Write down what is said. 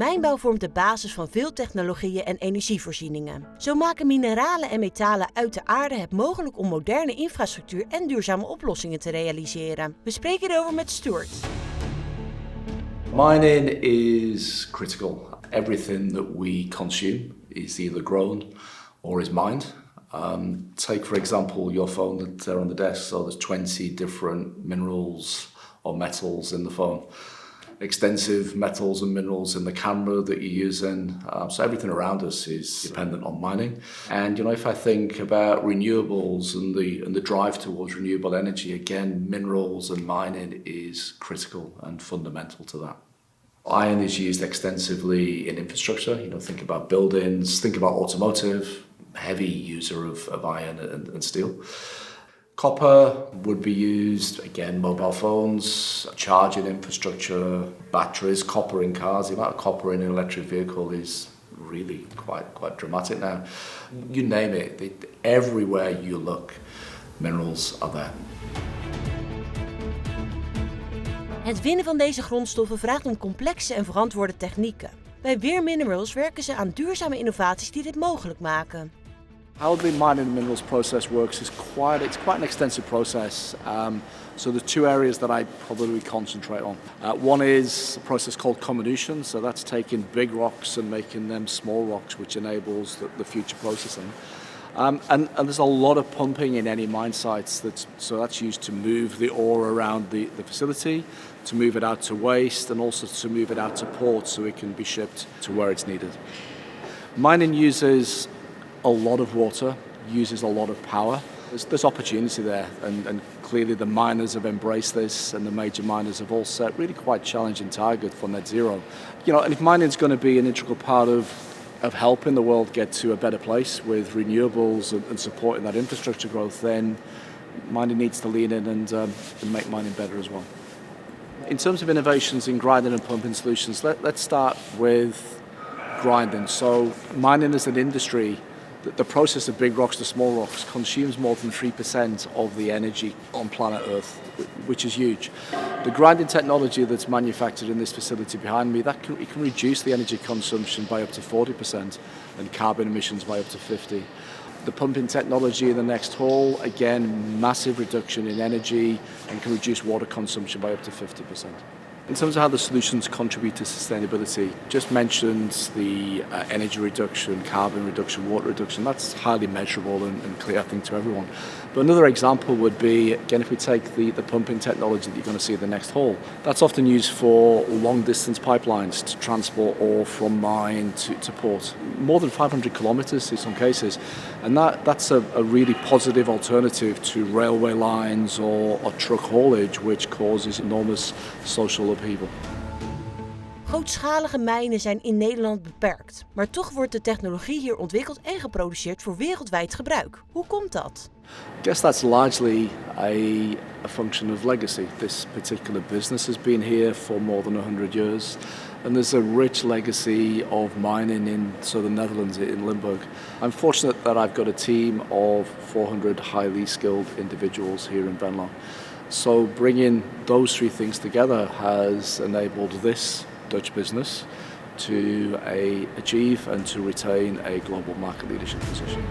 Mijnbouw vormt de basis van veel technologieën en energievoorzieningen. Zo maken mineralen en metalen uit de aarde het mogelijk om moderne infrastructuur en duurzame oplossingen te realiseren. We spreken hierover met Stuart. Mining is critical. Everything that we consume is either grown or is mined. Take for example your phone that's there on the desk. So there's 20 different minerals or metals in the phone. Extensive metals and minerals in the camera that you're using. So everything around us is dependent on mining. And if I think about renewables and the drive towards renewable energy, again, minerals and mining is critical and fundamental to that. Iron is used extensively in infrastructure. Think about buildings, think about automotive, heavy user of iron and steel. Copper would be used, again, mobile phones, charging infrastructure, batteries, copper in cars. The amount of copper in an electric vehicle is really quite dramatic now. You name it, everywhere you look, minerals are there. Het winnen van deze grondstoffen vraagt om complexe en verantwoorde technieken. Bij Weir Minerals werken ze aan duurzame innovaties die dit mogelijk maken. How the mining minerals process works is quite an extensive process. So there's two areas that I probably concentrate on. One is a process called comminution. So that's taking big rocks and making them small rocks, which enables the future processing. And there's a lot of pumping in any mine sites. That's used to move the ore around the facility, to move it out to waste, and also to move it out to port so it can be shipped to where it's needed. Mining uses a lot of water, uses a lot of power. There's opportunity there, and clearly the miners have embraced this, and the major miners have all set really quite challenging target for net zero. And if mining is going to be an integral part of helping the world get to a better place with renewables and supporting that infrastructure growth, then mining needs to lean in and make mining better as well. In terms of innovations in grinding and pumping solutions, let's start with grinding. So mining as an industry, the process of big rocks to small rocks consumes more than 3% of the energy on planet Earth, which is huge. The grinding technology that's manufactured in this facility behind me, it can reduce the energy consumption by up to 40% and carbon emissions by up to 50%. The pumping technology in the next hall, again, massive reduction in energy and can reduce water consumption by up to 50%. In terms of how the solutions contribute to sustainability, just mentioned the energy reduction, carbon reduction, water reduction. That's highly measurable and clear, I think, to everyone. But another example would be, again, if we take the pumping technology that you're going to see in the next hall, that's often used for long-distance pipelines to transport ore from mine to port. More than 500 kilometres in some cases. And that's a really positive alternative to railway lines or truck haulage, which causes enormous social upheaval. Grootschalige mijnen zijn in Nederland beperkt, maar toch wordt de technologie hier ontwikkeld en geproduceerd voor wereldwijd gebruik. Hoe komt dat? I guess that's largely a function of legacy. This particular business has been here for more than 100 years, and there's a rich legacy of mining in the Netherlands, in Limburg. I'm fortunate that I've got a team of 400 highly skilled individuals here in Venlo. So bringing those three things together has enabled this Dutch business to achieve and to retain a global market leadership position.